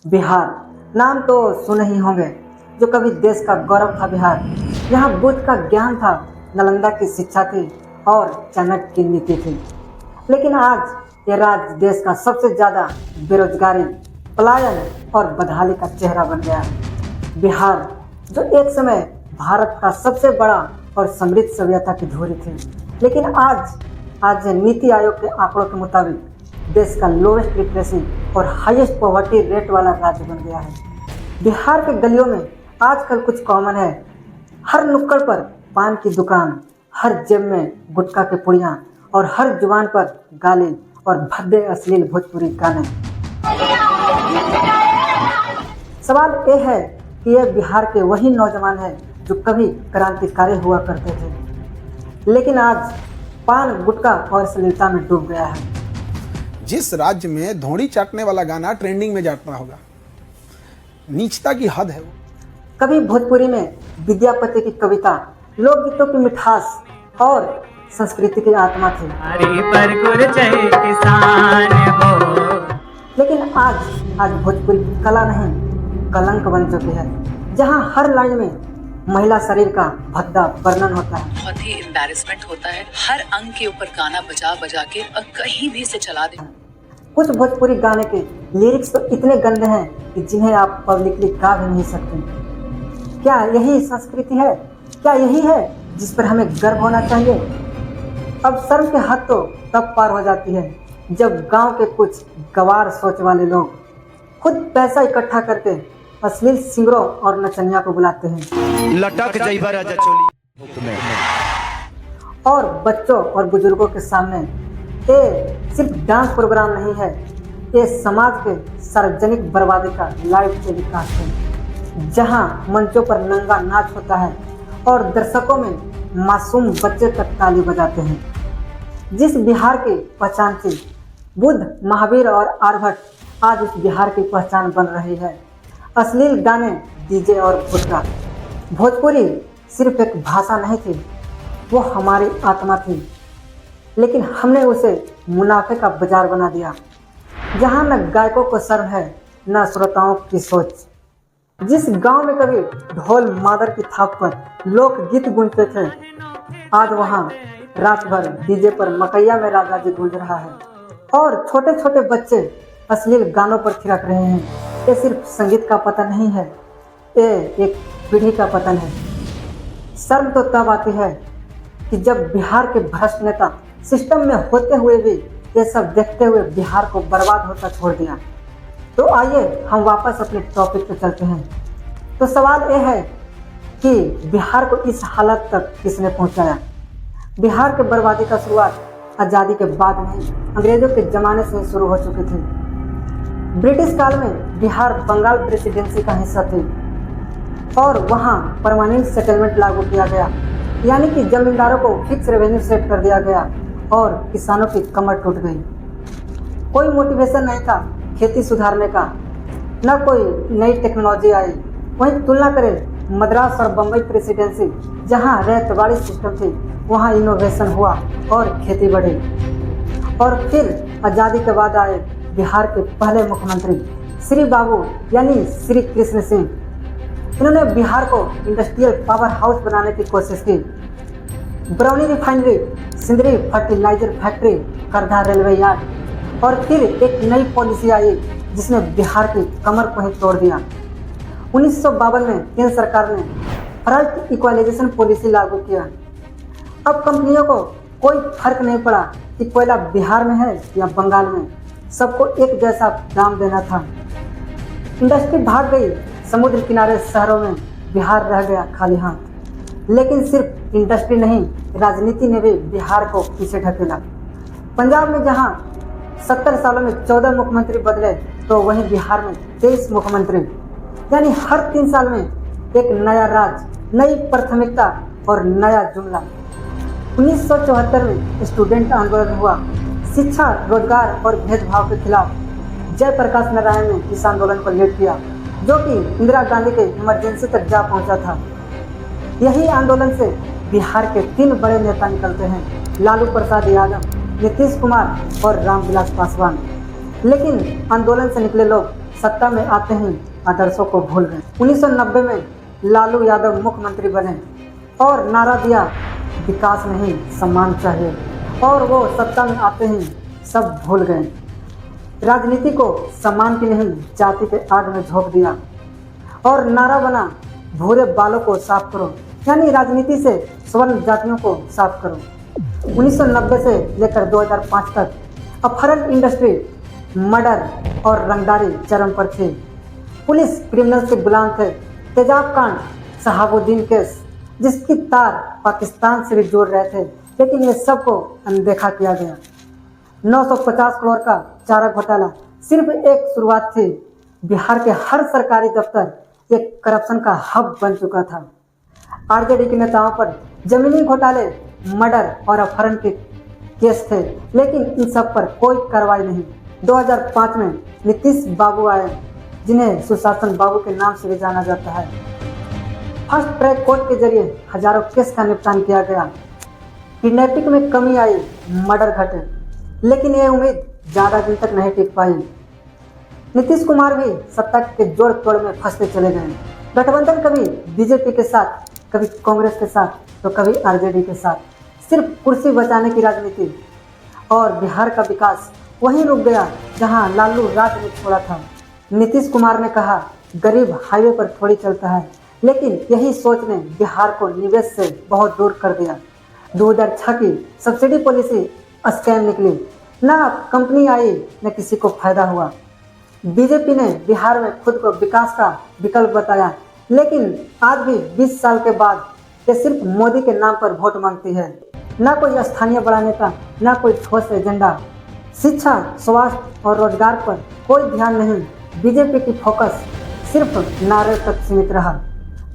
बिहार नाम तो सुने ही होंगे, जो कभी देश का गौरव था बिहार। यहाँ बुद्ध का ज्ञान था, नालंदा की शिक्षा थी और चाणक्य की नीति थी। लेकिन आज ये राज्य देश का सबसे ज्यादा बेरोजगारी, पलायन और बदहाली का चेहरा बन गया है। बिहार जो एक समय भारत का सबसे बड़ा और समृद्ध सभ्यता की धुरी थी, लेकिन आज नीति आयोग के आंकड़ों के मुताबिक देश का लोवेस्ट लिटरेसी और हाईएस्ट पॉवर्टी रेट वाला राज्य बन गया है। बिहार के गलियों में आजकल कुछ कॉमन है। हर नुक्कड़ पर पान की दुकान, हर जेब में गुटखा के पुड़ियाँ और हर जुबान पर गाली और भद्दे अश्लील भोजपुरी गाने। सवाल ये है कि ये बिहार के वही नौजवान हैं जो कभी क्रांतिकारी हुआ करते थे, लेकिन आज पान, गुटखा और अश्लीलता में डूब गया है। जिस राज्य में धौड़ी चाटने वाला गाना ट्रेंडिंग में जाता होगा, नीचता की हद है वो। कभी भोजपुरी में विद्यापति की कविता, लोकगीतों की मिठास और संस्कृति की आत्मा थी। लेकिन आज भोजपुरी कला नहीं, कलंक बन चुकी है, जहां हर लाइन में महिला शरीर का भद्दा वर्णन होता है। बहुत ही एम्बैरेसमेंट होता है, हर अंग के ऊपर गाना बजा के और कहीं भी से चला दे। कुछ भोजपुरी गाने के लिरिक्स तो इतने गंदे हैं कि जिन्हें आप पब्लिकली गा भी नहीं सकते। क्या यही संस्कृति है? क्या यही है जिस पर हमें गर्व होना चाहिए? अब शर्म के हद तो तब पार हो जाती है जब गांव के कुछ गवार सोच वाले लोग खुद पैसा इकट्ठा करके अश्लील सिंगरों और नचनिया को बुलाते हैं। लटक जाइबा राजा चोली में। और बच्चों और बुजुर्गों के सामने ये सिर्फ डांस प्रोग्राम नहीं है, ये समाज के सार्वजनिक बर्बादी का लाइव टेलीकास्ट है, जहां मंचों पर नंगा नाच होता है और दर्शकों में मासूम बच्चे तक ताली बजाते हैं। जिस बिहार की पहचान थी बुद्ध, महावीर और आर्यभट्ट, आज उस बिहार की पहचान बन रही है अश्लील गाने, डीजे और गुटखा। भोजपुरी सिर्फ एक भाषा नहीं थी, वो हमारी आत्मा थी, लेकिन हमने उसे मुनाफे का बाजार बना दिया, जहां न गायकों को शर्म है न श्रोताओं की सोच। जिस गांव में कभी ढोल मादर की थाप पर लोकगीत गूंजते थे, आज वहां रात भर डीजे पर मकैया में राजा जी गूंज रहा है और छोटे छोटे बच्चे अश्लील गानों पर थिरक रहे हैं। ये सिर्फ संगीत का पतन नहीं है, ये एक पीढ़ी का पतन है। शर्म तो तब आती है कि जब बिहार के भ्रष्ट नेता सिस्टम में होते हुए भी ये सब देखते हुए बिहार को बर्बाद होता छोड़ दिया। तो आइए हम वापस अपने टॉपिक पे चलते हैं। तो सवाल ये है कि बिहार को इस हालत तक किसने पहुंचाया? बिहार के बर्बादी का शुरुआत आज़ादी के बाद नहीं, अंग्रेजों के ज़माने से शुरू हो चुकी थी। ब्रिटिश काल में बिहार बंगाल प्रेसिडेंसी का हिस्सा थी और वहाँ परमानेंट सेटलमेंट लागू किया गया, यानी कि जमींदारों को फिक्स रेवेन्यू सेट कर दिया गया और किसानों की कमर टूट गई। कोई मोटिवेशन नहीं था खेती सुधारने का, न कोई नई टेक्नोलॉजी आई। वहीं तुलना करें मद्रास और बम्बई प्रेसिडेंसी, जहाँ रैयतवाड़ी सिस्टम थी, वहाँ इनोवेशन हुआ और खेती बढ़ी। और फिर आज़ादी के बाद आए बिहार के पहले मुख्यमंत्री श्री बाबू यानी श्री कृष्ण सिंह। इन्होंने बिहार को इंडस्ट्रियल पावर हाउस बनाने की कोशिश की। Barauni refinery, Sindri fertiliser factory, करधा रेलवे यार्ड, और फिर एक नई पॉलिसी आई जिसने बिहार की कमर को ही तोड़ दिया। 1952 में केंद्र सरकार ने प्राइस इक्वलाइजेशन पॉलिसी लागू किया। अब कंपनियों को कोई फर्क नहीं पड़ा कि कोयला बिहार में है या बंगाल में, सबको एक जैसा दाम देना था। इंडस्ट्री भाग गई समुद्र किनारे शहरों में, बिहार रह गया खाली हाथ। लेकिन सिर्फ इंडस्ट्री नहीं, राजनीति ने भी बिहार को पीछे ढकेला। पंजाब में जहां 70 सालों में 14 मुख्यमंत्री बदले, तो वहीं बिहार में 23 मुख्यमंत्री, यानी हर 3 साल में एक नया राज्य, नई प्राथमिकता और नया जुमला। 1974 में स्टूडेंट आंदोलन हुआ। शिक्षा, रोजगार और भेदभाव के खिलाफ जयप्रकाश नारायण ने इस आंदोलन को लीड किया, जो कि इंदिरा गांधी के इमरजेंसी तक जा पहुंचा था। यही आंदोलन से बिहार के 3 बड़े नेता निकलते हैं, लालू प्रसाद यादव, नीतीश कुमार और रामविलास पासवान। लेकिन आंदोलन से निकले लोग सत्ता में आते ही आदर्शों को भूल गए। 1990 में लालू यादव मुख्यमंत्री बने और नारा दिया विकास नहीं सम्मान चाहिए, और वो सत्ता में आते ही सब भूल गए। राजनीति को सम्मान की नहीं जाति के आग में झोंक दिया और नारा बना भूरे बालों को साफ करो, यानी राजनीति से स्वर्ण जातियों को साफ करो। 1990 से लेकर 2005 तक अपहरण इंडस्ट्री, मर्डर और रंगदारी चरम पर थी। पुलिस क्रिमिनल्स के गुलाम थे। तेजाब कांड, शहाबुद्दीन केस, जिसकी तार पाकिस्तान से भी जोड़ रहे थे, लेकिन ये सबको अनदेखा किया गया। 950 करोड़ का चारा घोटाला सिर्फ एक शुरुआत थी। बिहार के हर सरकारी दफ्तर एक करप्शन का हब बन चुका था। आरजेडी के नेताओं पर जमीनी घोटाले, मर्डर और अपहरण के केस थे, लेकिन इन सब पर कोई कार्रवाई नहीं। 2005 में नीतीश बाबू आए, जिन्हें सुशासन बाबू के नाम से भी जाना जाता है। फर्स्ट ट्रैक कोर्ट के जरिए हजारों केस का निपटान किया गया। किडनैपिंग में कमी आई, मर्डर घटे, लेकिन ये उम्मीद ज़्यादा दिन तक नहीं टिक पाई। नीतीश कुमार भी सत्ता के जोड़ तोड़ में फंसते चले गए। गठबंधन कभी बीजेपी के साथ, कभी कांग्रेस के साथ, तो कभी आरजेडी के साथ। सिर्फ कुर्सी बचाने की राजनीति, और बिहार का विकास वहीं रुक गया जहां लालू राज ने छोड़ा था। नीतीश कुमार ने कहा, गरीब हाईवे पर थोड़ी चलता है, लेकिन यही सोच ने बिहार को निवेश से बहुत दूर कर दिया। 2006 की सब्सिडी पॉलिसी स्कैम निकली, ना कंपनी आई न किसी को फायदा हुआ। बीजेपी ने बिहार में खुद को विकास का विकल्प बताया, लेकिन आज भी 20 साल के बाद ये सिर्फ मोदी के नाम पर वोट मांगती है। ना कोई स्थानीय बड़ा नेता, ना कोई ठोस एजेंडा। शिक्षा, स्वास्थ्य और रोजगार पर कोई ध्यान नहीं। बीजेपी की फोकस सिर्फ नारे तक सीमित रहा।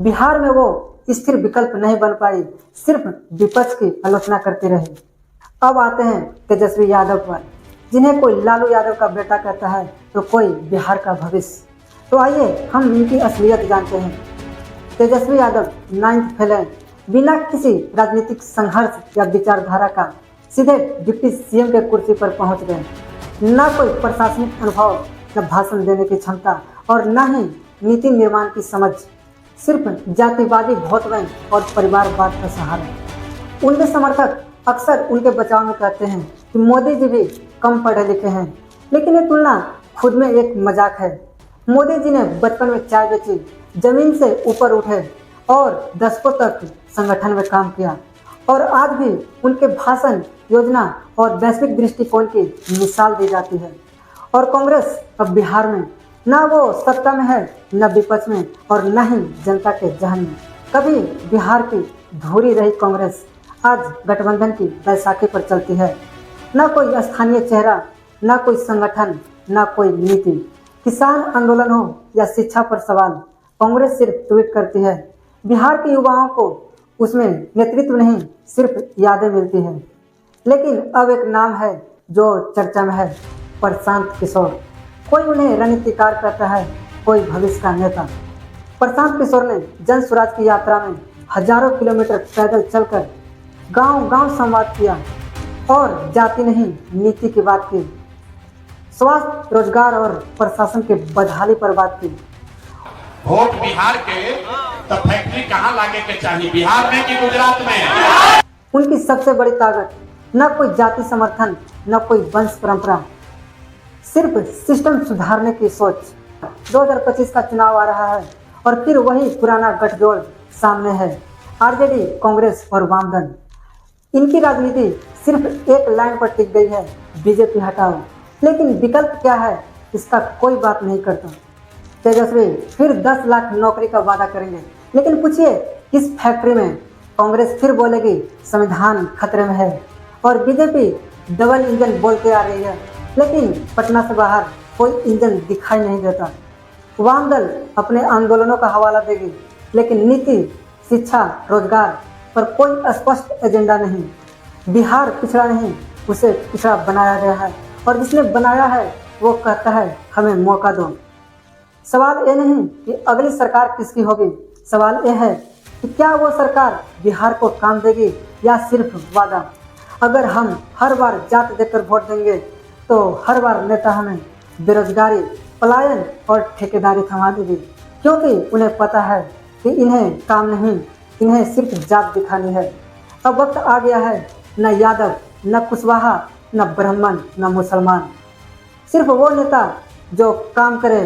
बिहार में वो स्थिर विकल्प नहीं बन पाई, सिर्फ विपक्ष की आलोचना करती रही। अब आते हैं तेजस्वी यादव पर, जिन्हें कोई लालू यादव का बेटा कहता है तो कोई बिहार का भविष्य। तो आइए हम इनकी असलियत जानते हैं। तेजस्वी यादव 9th फेल हैं, बिना किसी राजनीतिक संघर्ष या विचारधारा का सीधे डिप्टी सीएम के कुर्सी पर पहुंच गए। न कोई प्रशासनिक अनुभव, न भाषण देने की क्षमता और न ही नीति निर्माण की समझ, सिर्फ जातिवादी वोट बैंक और परिवारवाद का सहारा। उनके समर्थक अक्सर उनके बचाव में कहते हैं कि मोदी जी भी कम पढ़े लिखे हैं, लेकिन ये तुलना खुद में एक मजाक है। मोदी जी ने बचपन में चाय बेची, जमीन से ऊपर उठे और दशकों तक संगठन में काम किया, और आज भी उनके भाषण, योजना और वैश्विक दृष्टिकोण की मिसाल दी जाती है। और कांग्रेस अब बिहार में न वो सत्ता में है, न विपक्ष में, और न ही जनता के जहन में। कभी बिहार की धूरी रही कांग्रेस आज गठबंधन की बैसाखी पर चलती है। न कोई स्थानीय चेहरा, न कोई संगठन, न कोई नीति। किसान आंदोलन हो या शिक्षा पर सवाल, कांग्रेस सिर्फ ट्वीट करती है। बिहार के युवाओं को उसमें नेतृत्व नहीं, सिर्फ यादें मिलती हैं। लेकिन अब एक नाम है जो चर्चा में है, प्रशांत किशोर। कोई उन्हें रणनीतिकार कहता है, कोई भविष्य का नेता। प्रशांत किशोर ने जन स्वराज की यात्रा में हजारों किलोमीटर पैदल चलकर गांव-गांव संवाद किया और जाति नहीं नीति की बात की। स्वास्थ्य, रोजगार और प्रशासन के बदहाली पर बात की। वोट बिहार के तो फैक्ट्री कहाँ लागे के चाहिए, बिहार में कि गुजरात में? उनकी सबसे बड़ी ताकत न कोई जाति समर्थन, न कोई वंश परंपरा, सिर्फ सिस्टम सुधारने की सोच। 2025 का चुनाव आ रहा है और फिर वही पुराना गठजोड़ सामने है, आरजेडी, कांग्रेस और वामदल। इनकी राजनीति सिर्फ एक लाइन पर टिक गई है, बीजेपी हटाओ। लेकिन विकल्प क्या है, इसका कोई बात नहीं करता। तेजस्वी फिर 10 लाख नौकरी का वादा करेंगे, लेकिन पूछिए किस फैक्ट्री में? कांग्रेस फिर बोलेगी संविधान खतरे में है, और बीजेपी डबल इंजन बोलते आ रही है, लेकिन पटना से बाहर कोई इंजन दिखाई नहीं देता। वामदल अपने आंदोलनों का हवाला देगी, लेकिन नीति, शिक्षा, रोजगार पर कोई स्पष्ट एजेंडा नहीं। बिहार पिछड़ा नहीं, उसे पिछड़ा बनाया गया है, और जिसने बनाया है वो कहता है हमें मौका दो। सवाल ये नहीं कि अगली सरकार किसकी होगी, सवाल ये है कि क्या वो सरकार बिहार को काम देगी या सिर्फ वादा। अगर हम हर बार जात देकर वोट देंगे तो हर बार नेता हमें बेरोजगारी, पलायन और ठेकेदारी थमा देगी, क्योंकि उन्हें पता है कि इन्हें काम नहीं, इन्हें सिर्फ जात दिखानी है। अब वक्त आ गया है, न यादव, न कुशवाहा, न ब्राह्मण, न मुसलमान, सिर्फ वो नेता जो काम करे,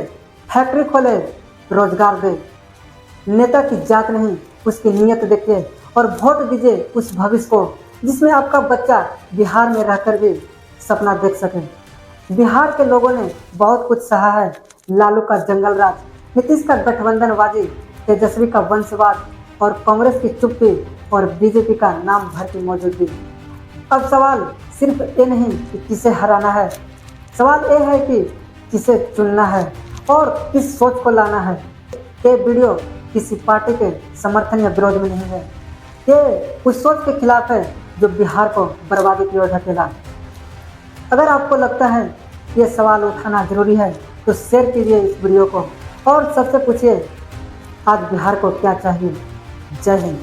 फैक्ट्री खोले, रोजगार दे। नेता की जात नहीं, उसकी नीयत देखिए और वोट दीजिए उस भविष्य को जिसमें आपका बच्चा बिहार में रहकर भी सपना देख सके। बिहार के लोगों ने बहुत कुछ सहा है, लालू का जंगल राज, नीतीश का गठबंधनबाजी, तेजस्वी का वंशवाद और कांग्रेस की चुप्पी और बीजेपी का नाम भर की मौजूदगी। अब सवाल सिर्फ ये नहीं कि किसे हराना है, सवाल ये है कि किसे चुनना है और किस सोच को लाना है। ये वीडियो किसी पार्टी के समर्थन या विरोध में नहीं है, ये उस सोच के खिलाफ है जो बिहार को बर्बादी की ओर ढकेला। अगर आपको लगता है ये सवाल उठाना जरूरी है तो शेयर कीजिए इस वीडियो को और सबसे पूछिए आज बिहार को क्या चाहिए। जय हिंद।